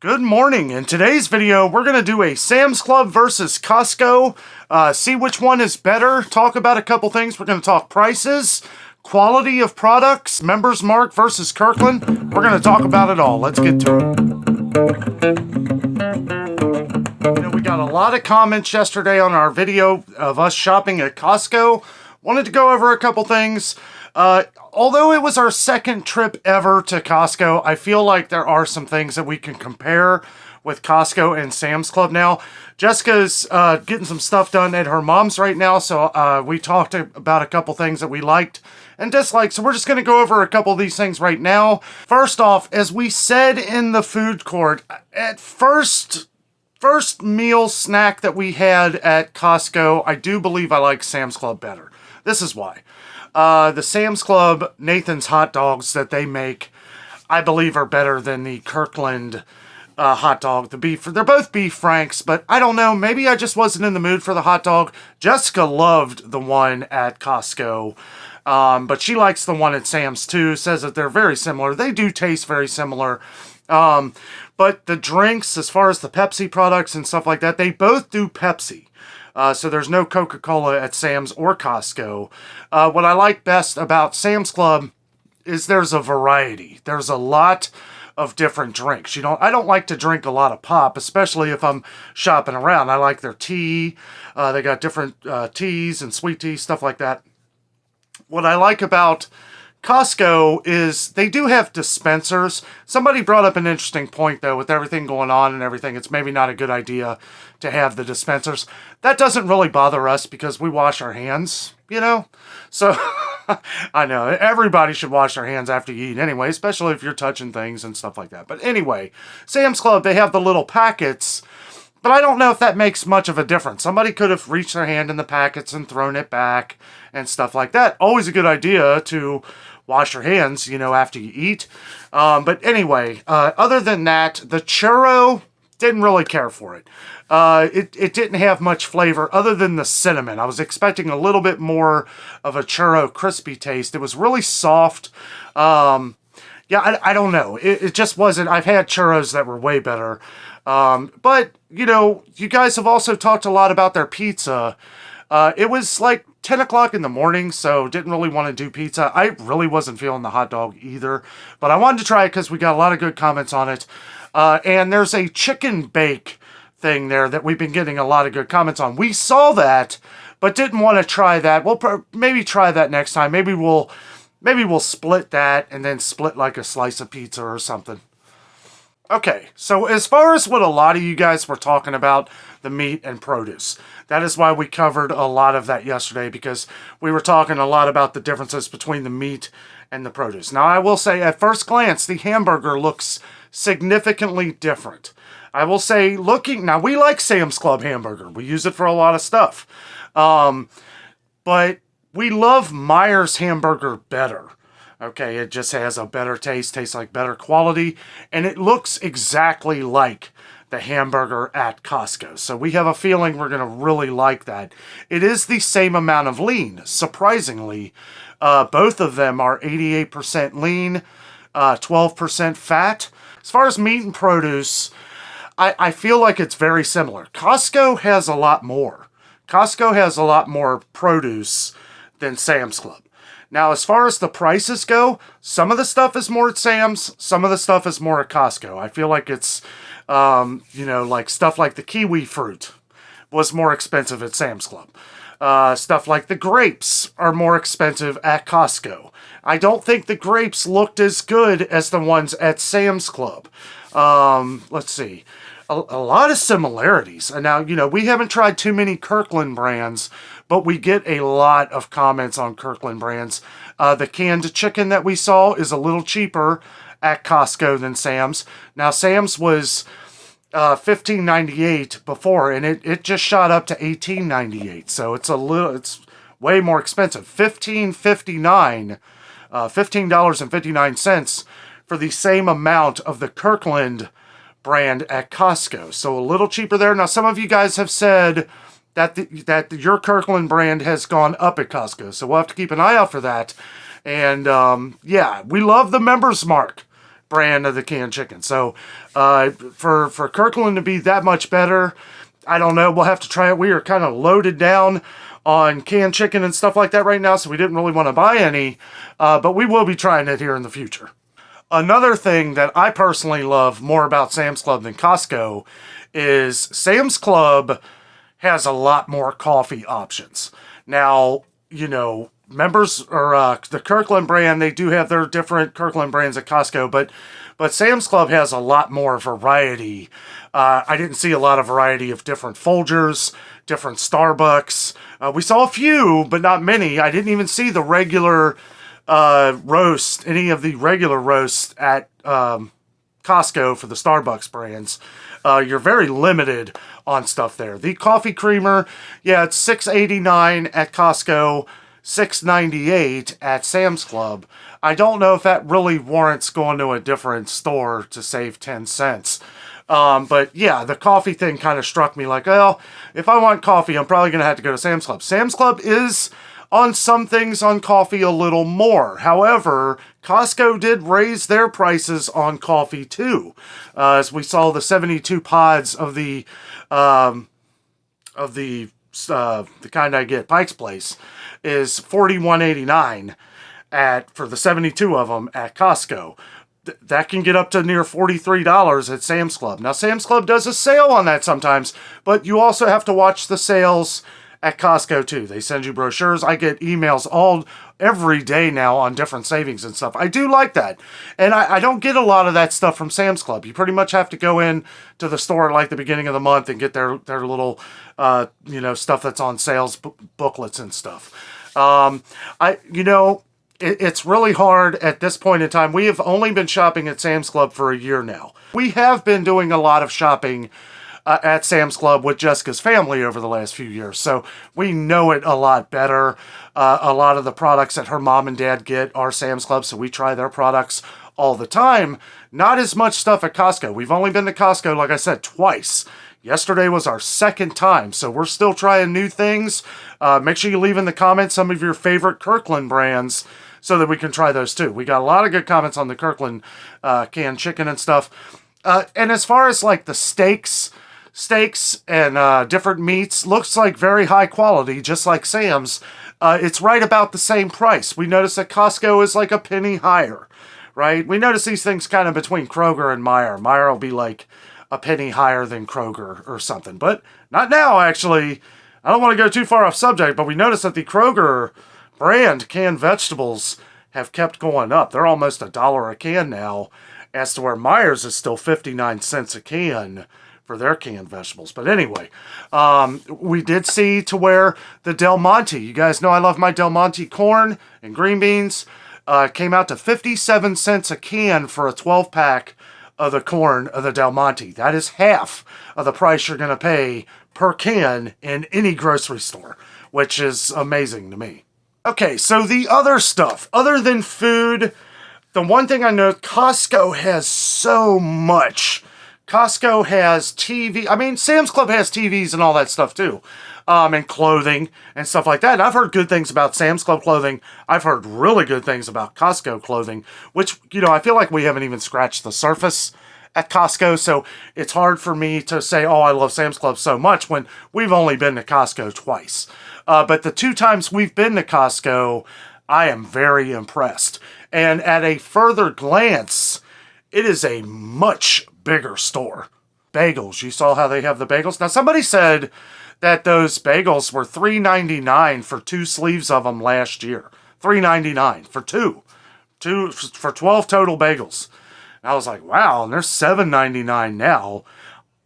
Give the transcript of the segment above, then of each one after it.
Good morning. In today's video, we're going to do a Sam's Club versus Costco. See which one is better. Talk about a couple things. We're going to talk prices, quality of products, Members Mark versus Kirkland. We're going to talk about it all. Let's get to it. We got a lot of comments yesterday on our video of us shopping at Costco. Wanted to go over a couple things. Although it was our second trip ever to Costco, I feel like there are some things that we can compare with Costco and Sam's Club now. Jessica's getting some stuff done at her mom's right now, so we talked about a couple things that we liked and disliked, so we're just going to go over a couple of these things right now. First off, as we said in the food court, at first meal snack that we had at Costco, I do believe I like Sam's Club better. This is why. The Sam's Club Nathan's hot dogs that they make, I believe, are better than the Kirkland hot dog. The beef, they're both beef franks, but I don't know. Maybe I just wasn't in the mood for the hot dog. Jessica loved the one at Costco, but she likes the one at Sam's too. Says that they're very similar. They do taste very similar. But the drinks, as far as the Pepsi products and stuff like that, they both do Pepsi. So there's no Coca-Cola at Sam's or Costco. What I like best about Sam's Club is there's a variety. There's a lot of different drinks. I don't like to drink a lot of pop, especially if I'm shopping around. I like their tea. They got different teas and sweet tea, stuff like that. What I like about Costco is they do have dispensers. Somebody brought up an interesting point, though, with everything going on and everything. It's maybe not a good idea to have the dispensers. That doesn't really bother us because we wash our hands, So, I know, everybody should wash their hands after you eat anyway, especially if you're touching things and stuff like that. But anyway, Sam's Club, they have the little packets, but I don't know if that makes much of a difference. Somebody could have reached their hand in the packets and thrown it back and stuff like that. Always a good idea to wash your hands, after you eat. But anyway, other than that, the churro, didn't really care for it. It didn't have much flavor other than the cinnamon. I was expecting a little bit more of a churro crispy taste. It was really soft. I don't know. It just wasn't. I've had churros that were way better. But, you guys have also talked a lot about their pizza. It was like 10 o'clock in the morning, so didn't really want to do pizza. I really wasn't feeling the hot dog either, but I wanted to try it because we got a lot of good comments on it. And there's a chicken bake thing there that we've been getting a lot of good comments on. We saw that, but didn't want to try that. We'll maybe try that next time. Maybe we'll split that and then split like a slice of pizza or something. Okay, so as far as what a lot of you guys were talking about, the meat and produce, that is why we covered a lot of that yesterday, because we were talking a lot about the differences between the meat and the produce. Now, I will say, at first glance, the hamburger looks significantly different. I will say, now we like Sam's Club hamburger. We use it for a lot of stuff. But we love Meijer's hamburger better. Okay, it just has a better taste, tastes like better quality, and it looks exactly like the hamburger at Costco. So we have a feeling we're going to really like that. It is the same amount of lean, surprisingly. Both of them are 88% lean, 12% fat. As far as meat and produce, I feel like it's very similar. Costco has a lot more. Costco has a lot more produce than Sam's Club. Now, as far as the prices go, some of the stuff is more at Sam's, some of the stuff is more at Costco. I feel like it's, like stuff like the kiwi fruit was more expensive at Sam's Club. Stuff like the grapes are more expensive at Costco. I don't think the grapes looked as good as the ones at Sam's Club. Let's see. A lot of similarities. And now, we haven't tried too many Kirkland brands, but we get a lot of comments on Kirkland brands. The canned chicken that we saw is a little cheaper at Costco than Sam's. Now, Sam's was $15.98 before, and it just shot up to $18.98. So it's way more expensive. $15.59 for the same amount of the Kirkland brand at Costco. So a little cheaper there. Now, some of you guys have said that your Kirkland brand has gone up at Costco. So we'll have to keep an eye out for that. And, we love the Members Mark brand of the canned chicken. So for Kirkland to be that much better, I don't know. We'll have to try it. We are kind of loaded down on canned chicken and stuff like that right now, so we didn't really want to buy any, but we will be trying it here in the future. Another thing that I personally love more about Sam's Club than Costco is Sam's Club has a lot more coffee options. Now, you know, members or the Kirkland brand, they do have their different Kirkland brands at Costco, but Sam's Club has a lot more variety. I didn't see a lot of variety of different Folgers, different Starbucks. We saw a few, but not many. I didn't even see the regular roast, any of the regular roasts at Costco for the Starbucks brands. You're very limited on stuff there. The coffee creamer, yeah, it's $6.89 at Costco, $6.98 at Sam's Club. I don't know if that really warrants going to a different store to save 10 cents. But yeah, the coffee thing kind of struck me like, well, if I want coffee, I'm probably going to have to go to Sam's Club. Sam's Club is on some things on coffee a little more. However, Costco did raise their prices on coffee too. As we saw the 72 pods of the kind I get Pike's Place is $41.89 for the 72 of them at Costco. That can get up to near $43 at Sam's Club. Now, Sam's Club does a sale on that sometimes, but you also have to watch the sales at Costco too. They send you brochures. I get emails every day now on different savings and stuff. I do like that. And I don't get a lot of that stuff from Sam's Club. You pretty much have to go in to the store at like the beginning of the month and get their little, stuff that's on sales booklets and stuff. It's really hard at this point in time. We have only been shopping at Sam's Club for a year now. We have been doing a lot of shopping at Sam's Club with Jessica's family over the last few years, so we know it a lot better. A lot of the products that her mom and dad get are Sam's Club, so we try their products all the time. Not as much stuff at Costco. We've only been to Costco, like I said, twice. Yesterday was our second time, so we're still trying new things. Make sure you leave in the comments some of your favorite Kirkland brands so that we can try those too. We got a lot of good comments on the Kirkland canned chicken and stuff. And as far as like the steaks and different meats, looks like very high quality, just like Sam's. It's right about the same price. We notice that Costco is like a penny higher, right? We notice these things kind of between Kroger and Meijer. Meijer will be like a penny higher than Kroger or something, but not now, actually. I don't want to go too far off subject, but we notice that the Kroger brand canned vegetables have kept going up. They're almost $1 a can now, as to where Meijer's is still 59 cents a can for their canned vegetables. But anyway, we did see to where the Del Monte, you guys know I love my Del Monte corn and green beans, came out to 57 cents a can for a 12-pack of the corn of the Del Monte. That is half of the price you're going to pay per can in any grocery store, which is amazing to me. Okay, so the other stuff, other than food, the one thing I know, Costco has so much. Costco has TV. I mean, Sam's Club has TVs and all that stuff too. And clothing and stuff like that. And I've heard good things about Sam's Club clothing. I've heard really good things about Costco clothing, which, I feel like we haven't even scratched the surface at Costco. So it's hard for me to say, oh, I love Sam's Club so much when we've only been to Costco twice. But the 2 times we've been to Costco, I am very impressed. And at a further glance, it is a much bigger store. Bagels. You saw how they have the bagels? Now, somebody said that those bagels were $3.99 for 2 sleeves of them last year. $3.99 for 2 for 12 total bagels. And I was like, wow, and they're $7.99 now.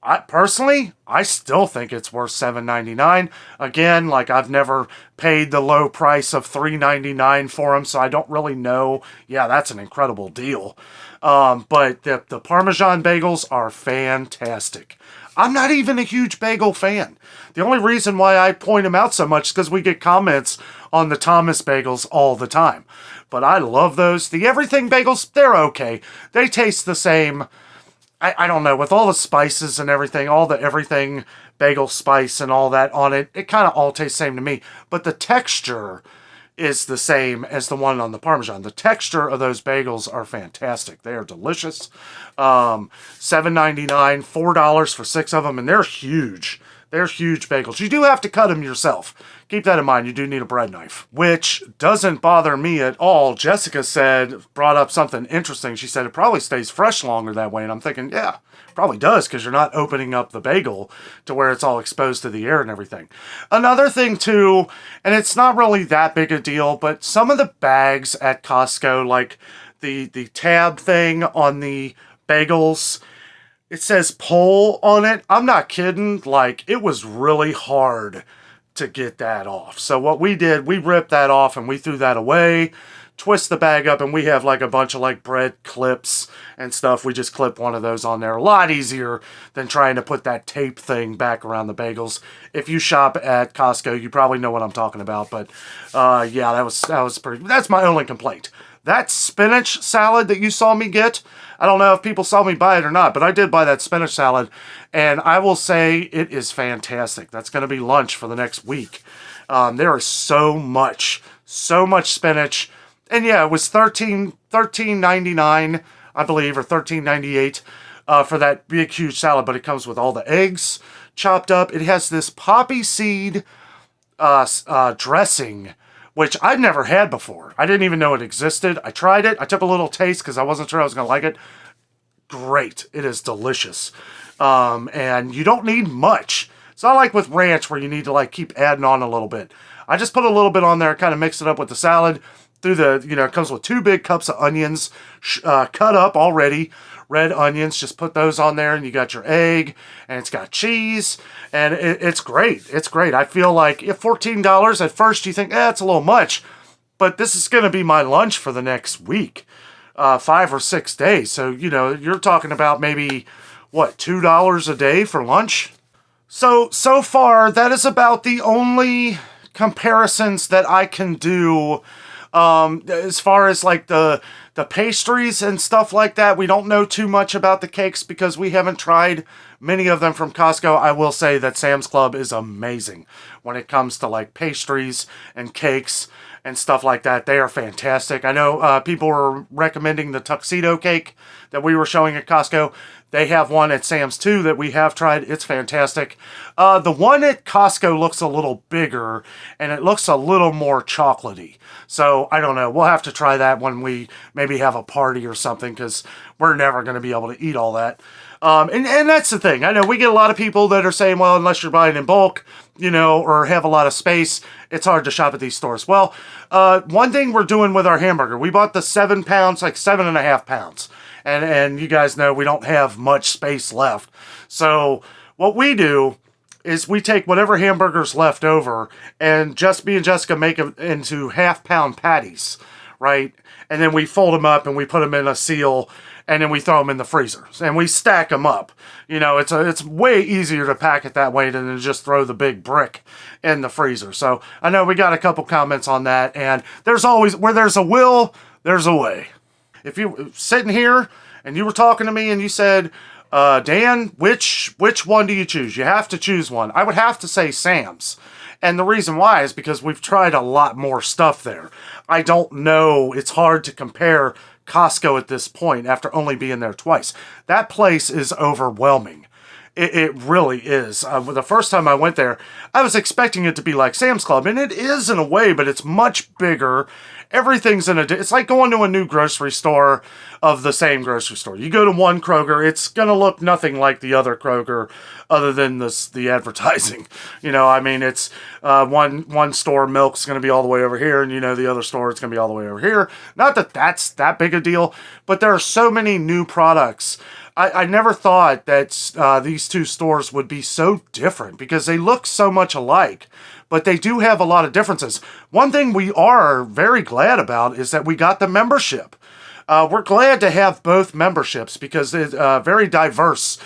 I still think it's worth $7.99. Again, like I've never paid the low price of $3.99 for them, so I don't really know. Yeah, that's an incredible deal. But the Parmesan bagels are fantastic. I'm not even a huge bagel fan. The only reason why I point them out so much is because we get comments on the Thomas bagels all the time. But I love those. The everything bagels, they're okay. They taste the same. I don't know, with all the spices and everything, all the everything bagel spice and all that on it, it kind of all tastes the same to me. But the texture is the same as the one on the Parmesan. The texture of those bagels are fantastic. They are delicious. $7.99, $4 for 6 of them, and they're huge. They're huge bagels. You do have to cut them yourself. Keep that in mind. You do need a bread knife, which doesn't bother me at all. Jessica brought up something interesting. She said it probably stays fresh longer that way. And I'm thinking, yeah, probably does, because you're not opening up the bagel to where it's all exposed to the air and everything. Another thing too, and it's not really that big a deal, but some of the bags at Costco, like the tab thing on the bagels, it says pull on it. I'm not kidding. Like, it was really hard to get that off. So what we did, we ripped that off and we threw that away, twist the bag up, and we have like a bunch of like bread clips and stuff. We just clip one of those on there. A lot easier than trying to put that tape thing back around the bagels. If you shop at Costco, you probably know what I'm talking about. But yeah, that was pretty. That's my only complaint. That spinach salad that you saw me get, I don't know if people saw me buy it or not, but I did buy that spinach salad, and I will say it is fantastic. That's going to be lunch for the next week. There is so much spinach, and yeah, it was $13.99, I believe, or $13.98 for that big huge salad. But it comes with all the eggs chopped up. It has this poppy seed dressing, which I'd never had before. I didn't even know it existed. I tried it. I took a little taste because I wasn't sure I was going to like it. Great. It is delicious. And you don't need much. It's not like with ranch where you need to like keep adding on a little bit. I just put a little bit on there, kind of mix it up with the salad. It comes with 2 big cups of onions, cut up already. Red onions, just put those on there, and you got your egg, and it's got cheese, and it's great. It's great. I feel like if $14 at first you think, it's a little much, but this is going to be my lunch for the next week, 5 or 6 days. So, you're talking about maybe, $2 a day for lunch? So far, that is about the only comparisons that I can do as far as like the pastries and stuff like that. We don't know too much about the cakes because we haven't tried many of them from Costco. I will say that Sam's Club is amazing when it comes to like pastries and cakes and stuff like that. They are fantastic. I know people were recommending the tuxedo cake that we were showing at Costco. They have one at Sam's too that we have tried. It's fantastic. The one at Costco looks a little bigger and it looks a little more chocolatey. So I don't know. We'll have to try that when we maybe have a party or something, because we're never going to be able to eat all that. And that's the thing. I know we get a lot of people that are saying, well, unless you're buying in bulk, or have a lot of space, it's hard to shop at these stores. Well, one thing we're doing with our hamburger, we bought the 7 pounds, like 7.5 pounds. And you guys know we don't have much space left. So what we do is we take whatever hamburger's left over, and me and Jessica make them into half-pound patties, right? And then we fold them up and we put them in a seal, and then we throw them in the freezer. And we stack them up. It's way easier to pack it that way than to just throw the big brick in the freezer. So I know we got a couple comments on that, and there's always, where there's a will, there's a way. If you were sitting here and you were talking to me and you said, Dan, which one do you choose? You have to choose one. I would have to say Sam's. And the reason why is because we've tried a lot more stuff there. I don't know. It's hard to compare Costco at this point after only being there twice. That place is overwhelming. It really is. The first time I went there, I was expecting it to be like Sam's Club, and it is in a way, but it's much bigger. Everything's it's like going to a new grocery store of the same grocery store. You go to one Kroger, it's going to look nothing like the other Kroger other than the advertising. It's one store, milk's going to be all the way over here, and the other store, it's going to be all the way over here. Not that that's that big a deal, but there are so many new products. I never thought that these two stores would be so different because they look so much alike, but they do have a lot of differences. One thing we are very glad about is that we got the membership. We're glad to have both memberships because it's very diverse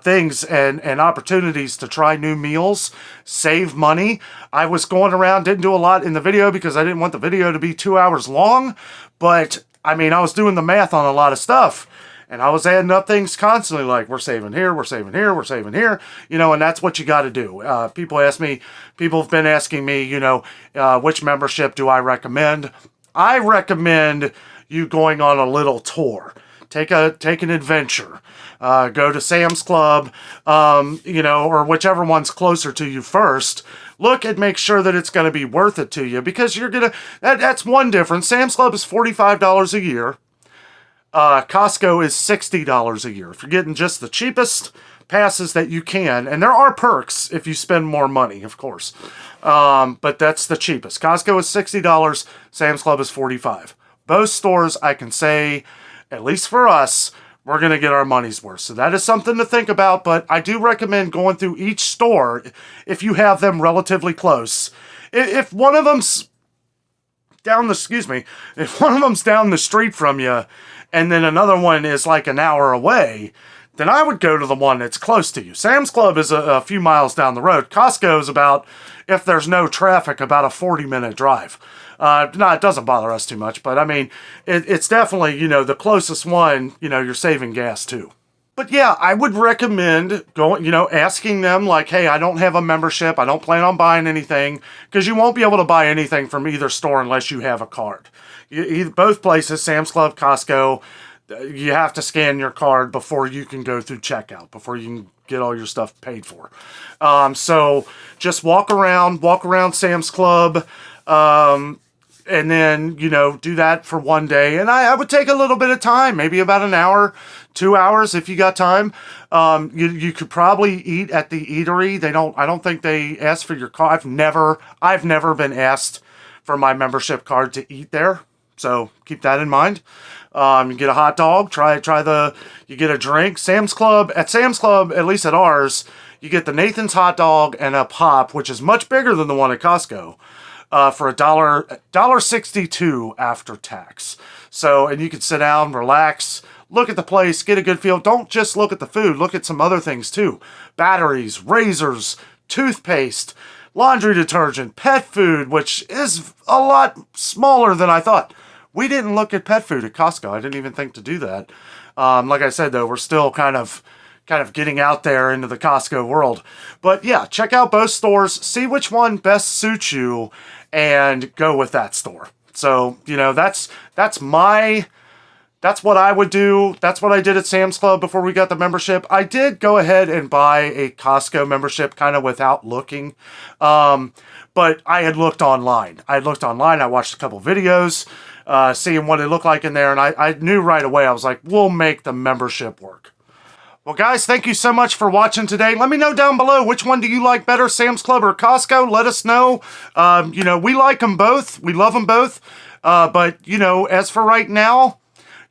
things and opportunities to try new meals, save money. I was going around, didn't do a lot in the video because I didn't want the video to be 2 hours long, but I was doing the math on a lot of stuff. And I was adding up things constantly, like we're saving here, we're saving here, we're saving here, you know, and that's what you got to do. People have been asking me, you know, which membership do I recommend? I recommend you going on a little tour. Take an adventure. Go to Sam's Club, you know, or whichever one's closer to you first. Look and make sure that it's going to be worth it to you, because you're going to, that's one difference. Sam's Club is $45 a year. Costco is $60 a year. If you're getting just the cheapest passes that you can, and there are perks if you spend more money, of course. But that's the cheapest. Costco is $60. Sam's Club is $45. Both stores, I can say, at least for us, we're going to get our money's worth. So that is something to think about, but I do recommend going through each store if you have them relatively close. If one of them's down the, if one of them's down the street from you, and then another one is like an hour away, then I would go to the one that's close to you. Sam's Club is a few miles down the road. Costco is about, if there's no traffic, about a 40-minute drive. No, it doesn't bother us too much, but I mean, it's definitely, you know, the closest one, you know, you're saving gas too. But yeah, I would recommend going, you know, asking them like, hey, I don't have a membership. I don't plan on buying anything, because you won't be able to buy anything from either store unless you have a card. Both places, Sam's Club, Costco, you have to scan your card before you can go through checkout, before you can get all your stuff paid for. So just walk around Sam's Club, and then, you know, do that for one day. And I would take a little bit of time, maybe about an hour, 2 hours if you got time. You could probably eat at the eatery. I don't think they ask for your card. I've never been asked for my membership card to eat there. So keep that in mind. You get a hot dog, you get a drink. At Sam's Club, at least at ours, you get the Nathan's hot dog and a pop, which is much bigger than the one at Costco, for $1.62 after tax. So, and you can sit down, relax, look at the place, get a good feel. Don't just look at the food, look at some other things too. Batteries, razors, toothpaste, laundry detergent, pet food, which is a lot smaller than I thought. We didn't look at pet food at Costco. I didn't even think to do that. Like I said, though, we're still kind of getting out there into the Costco world. But yeah, check out both stores, see which one best suits you, and go with that store. So, you know, that's what I would do. That's what I did at Sam's Club before we got the membership. I did go ahead and buy a Costco membership kind of without looking. But I had looked online. I watched a couple videos, seeing what it looked like in there. And I knew right away, I was like, we'll make the membership work. Well, guys, thank you so much for watching today. Let me know down below, which one do you like better, Sam's Club or Costco? Let us know. You know, we like them both. We love them both. But, you know, as for right now,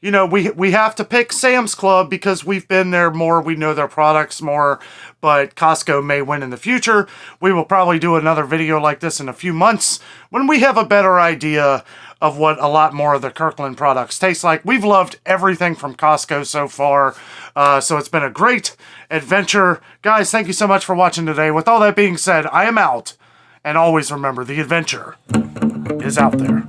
you know, we have to pick Sam's Club because we've been there more. We know their products more. But Costco may win in the future. We will probably do another video like this in a few months when we have a better idea of what a lot more of the Kirkland products taste like. We've loved everything from Costco so far. So it's been a great adventure. Guys, thank you so much for watching today. With all that being said, I am out. And always remember, the adventure is out there.